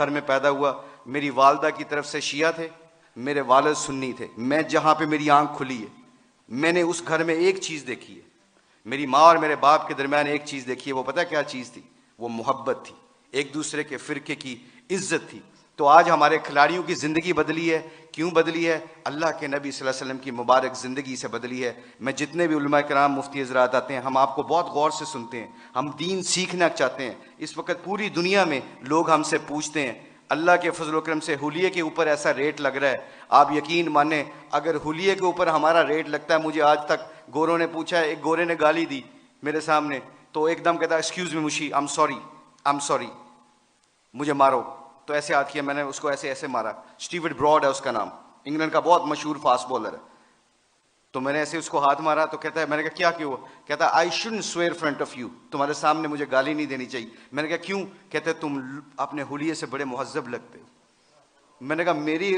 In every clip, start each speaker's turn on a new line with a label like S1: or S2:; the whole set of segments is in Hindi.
S1: घर में पैदा हुआ, मेरी वालदा की तरफ से शिया थे, मेरे वालिद सुन्नी थे। मैं जहाँ पे मेरी आंख खुली है, मैंने उस घर में एक चीज़ देखी है, मेरी माँ और मेरे बाप के दरमियान एक चीज़ देखी है। वो पता क्या चीज़ थी? वो मोहब्बत थी, एक दूसरे के फ़िरके की इज्जत थी। तो आज हमारे खिलाड़ियों की ज़िंदगी बदली है। क्यों बदली है? अल्लाह के नबी सल्लल्लाहु अलैहि वसल्लम की मुबारक ज़िंदगी से बदली है। मैं जितने भी उलमा कराम, मुफ्ती हज़रात आते हैं, हम आपको बहुत गौर से सुनते हैं, हम दीन सीखना चाहते हैं। इस वक्त पूरी दुनिया में लोग हमसे पूछते हैं, अल्लाह के फजल व करम से हुलिये के ऊपर ऐसा रेट लग रहा है, आप यकीन माने अगर हुलिये के ऊपर हमारा रेट लगता है, मुझे आज तक गोरों ने पूछा है, एक गोरे ने गाली दी मेरे सामने, तो एकदम कहता एक्सक्यूज़ मी मुशी, आई एम सॉरी, मुझे मारो। तो ऐसे हाथ किया, मैंने उसको ऐसे ऐसे मारा। स्टीवर्ट ब्रॉड है उसका नाम, इंग्लैंड का बहुत मशहूर फास्ट बॉलर है। तो मैंने ऐसे उसको हाथ मारा, तो कहता है, मैंने कहा क्या क्यों? कहता है I shouldn't swear front of you, तुम्हारे सामने मुझे गाली नहीं देनी चाहिए। मैंने कहा क्यों? कहते तुम अपने हुलिये से बड़े मुहज्जब लगते हो। मैंने कहा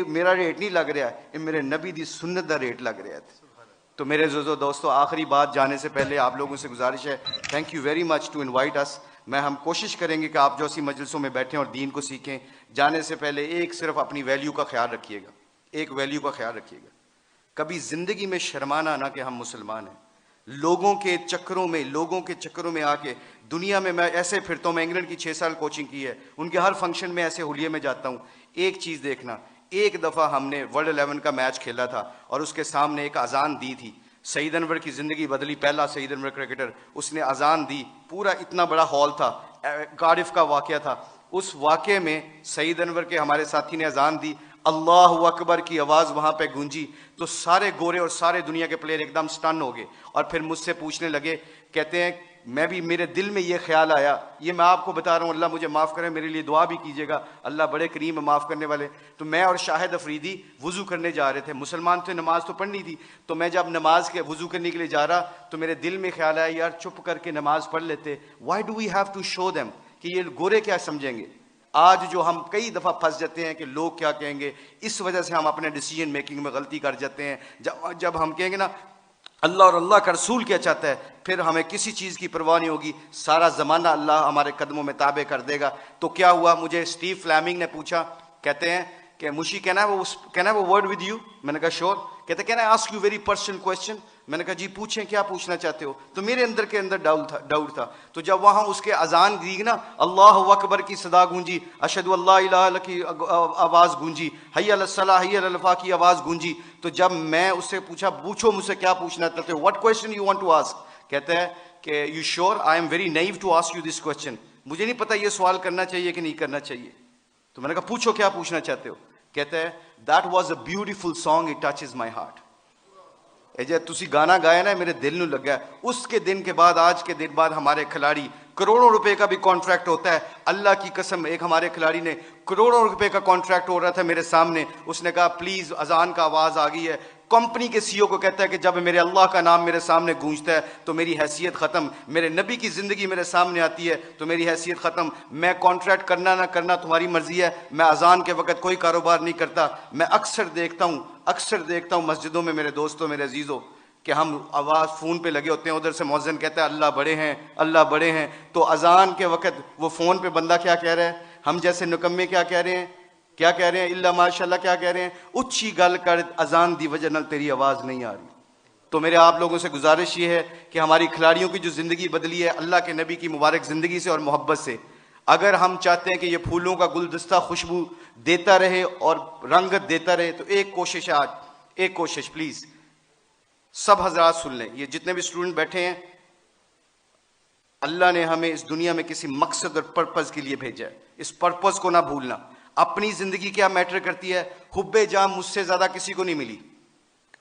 S1: मेरा रेट नहीं लग रहा है, मेरे नबी दी सुन्नत का रेट लग रहा है। तो मेरे दोस्तों, आखिरी बात जाने से पहले आप लोगों से गुजारिश है, thank you very much to invite us. हम कोशिश करेंगे कि आप जो सी मजलिसों में बैठें और दीन को सीखें। जाने से पहले एक सिर्फ अपनी वैल्यू का ख्याल रखिएगा, एक वैल्यू का ख्याल रखिएगा, कभी जिंदगी में शर्माना ना कि हम मुसलमान हैं। लोगों के चक्करों में आके दुनिया में मैं ऐसे फिरता हूँ। मैं इंग्लैंड की 6 साल कोचिंग की है, उनके हर फंक्शन में ऐसे हुलिये में जाता हूँ। एक चीज़ देखना, एक दफ़ा हमने वर्ल्ड 11 का मैच खेला था और उसके सामने एक अजान दी थी। सईद अनवर की ज़िंदगी बदली, पहला सईद अनवर क्रिकेटर, उसने अजान दी, पूरा इतना बड़ा हॉल था, कार्डिफ का वाक़या था। उस वाक़े में सईद अनवर के हमारे साथी ने अजान दी, अल्लाह अकबर की आवाज़ वहाँ पे गूंजी, तो सारे गोरे और सारे दुनिया के प्लेयर एकदम स्टन हो गए और फिर मुझसे पूछने लगे, कहते हैं मैं भी, मेरे दिल में ये ख्याल आया, ये मैं आपको बता रहा हूँ, अल्लाह मुझे माफ़ करे, मेरे लिए दुआ भी कीजिएगा, अल्लाह बड़े करीम है माफ़ करने वाले। तो मैं और शाहिद अफरीदी वज़ू करने जा रहे थे, मुसलमान थे, नमाज तो पढ़नी थी। तो मैं जब नमाज के वज़ू करने के लिए जा रहा, तो मेरे दिल में ख्याल आया, यार चुप करके नमाज पढ़ लेते, why do we have to show them कि ये गोरे क्या समझेंगे। आज जो हम कई दफ़ा फंस जाते हैं कि लोग क्या कहेंगे, इस वजह से हम अपने डिसीजन मेकिंग में गलती कर जाते हैं। जब हम कहेंगे ना अल्लाह और अल्लाह का रसूल क्या चाहता है, फिर हमें किसी चीज़ की परवाह नहीं होगी, सारा ज़माना अल्लाह हमारे कदमों में ताबे कर देगा। तो क्या हुआ, मुझे स्टीव फ्लेमिंग ने पूछा, कहते हैं कि मुशी कैन आई वो वर्ड विद यू? मैंने कहा श्योर। कहते can I ask you very personal question? मैंने कहा जी पूछें, क्या पूछना चाहते हो? तो मेरे अंदर के डाउट था। तो जब वहाँ उसके अजान दी ना, अल्लाह अकबर की सदा गूंजी, अशहदु अल्ला इलाहा इल्लल्लाह की आवाज़ गूंजी, हय्या अलस सलाह हय्या अलल फलाह की आवाज़ गूंजी, तो जब मैं उससे पूछा, पूछो मुझसे क्या पूछना चाहते हो, what question you want to ask? कहता है कि you sure? I am very naive to ask you this question, मुझे नहीं पता ये सवाल करना चाहिए कि नहीं करना चाहिए। तो मैंने कहा पूछो क्या पूछना चाहते हो? कहता है that was a beautiful song, it touches my heart. जे तुसी गाना गाया ना, मेरे दिल में लगा। उसके दिन के बाद, आज के दिन बाद हमारे खिलाड़ी, करोड़ों रुपए का भी कॉन्ट्रैक्ट होता है, अल्लाह की कसम। एक हमारे खिलाड़ी ने करोड़ों रुपए का कॉन्ट्रैक्ट हो रहा था मेरे सामने, उसने कहा प्लीज अजान का आवाज आ गई है। कंपनी के सीईओ को कहता है कि जब मेरे अल्लाह का नाम मेरे सामने गूंजता है तो मेरी हैसियत खत्म, मेरे नबी की जिंदगी मेरे सामने आती है तो मेरी हैसियत खत्म। मैं कॉन्ट्रैक्ट करना ना करना तुम्हारी मर्जी है, मैं अजान के वक्त कोई कारोबार नहीं करता। मैं अक्सर देखता हूँ मस्जिदों में मेरे दोस्तों, मेरे अजीजों, कि हम आवाज़ फ़ोन पे लगे होते हैं, उधर से मौज़िन कहता है अल्लाह बड़े हैं, अल्लाह बड़े हैं। तो अजान के वक्त वो फ़ोन पे बंदा क्या कह रहा है, हम जैसे निकम्मे क्या कह रहे हैं, इल्ला माशाल्लाह क्या कह रहे हैं, उच्ची गल कर अजान दी वजह नाल तेरी आवाज़ नहीं आ रही। तो मेरे आप लोगों से गुजारिश ये है कि हमारी खिलाड़ियों की जो ज़िंदगी बदली है अल्लाह के नबी की मुबारक ज़िंदगी से और मोहब्बत से, अगर हम चाहते हैं कि ये फूलों का गुलदस्ता खुशबू देता रहे और रंगत देता रहे, तो एक कोशिश है आज, एक कोशिश प्लीज़ सब हजरात सुन लें, ये जितने भी स्टूडेंट बैठे हैं, अल्लाह ने हमें इस दुनिया में किसी मकसद और पर्पस के लिए भेजा है, इस पर्पस को ना भूलना। अपनी जिंदगी क्या मैटर करती है, हुब्बे जाम मुझसे ज्यादा किसी को नहीं मिली,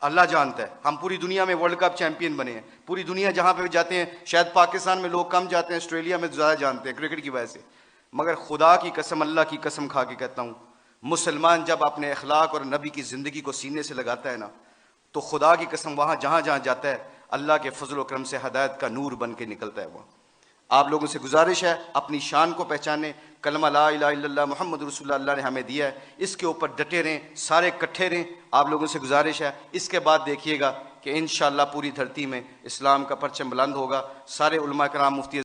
S1: अल्लाह जानता है। हम पूरी दुनिया में वर्ल्ड कप चैंपियन बने हैं, पूरी दुनिया जहां पे भी जाते हैं, शायद पाकिस्तान में लोग कम जाते हैं, ऑस्ट्रेलिया में ज्यादा जानते हैं क्रिकेट की वजह से, मगर खुदा की कसम, अल्लाह की कसम खा के कहता हूं, मुसलमान जब अपने अखलाक और नबी की जिंदगी को सीने से लगाता है ना, तो खुदा की कसम वहाँ जहाँ जहाँ जाता है अल्लाह के फजल व करम से हदायत का नूर बन के निकलता है। वो आप लोगों से गुजारिश है, अपनी शान को पहचाने, कलमा ला इलाहा इल्लल्लाह मुहम्मद रसूलुल्लाह अल्लाह ने हमें दिया है, इसके ऊपर डटे रहें, सारे इकट्ठे रहें। आप लोगों से गुजारिश है, इसके बाद देखिएगा कि इंशाअल्लाह पूरी धरती में इस्लाम का परचम बुलंद होगा। सारे उलमा कराम, मुफ्ती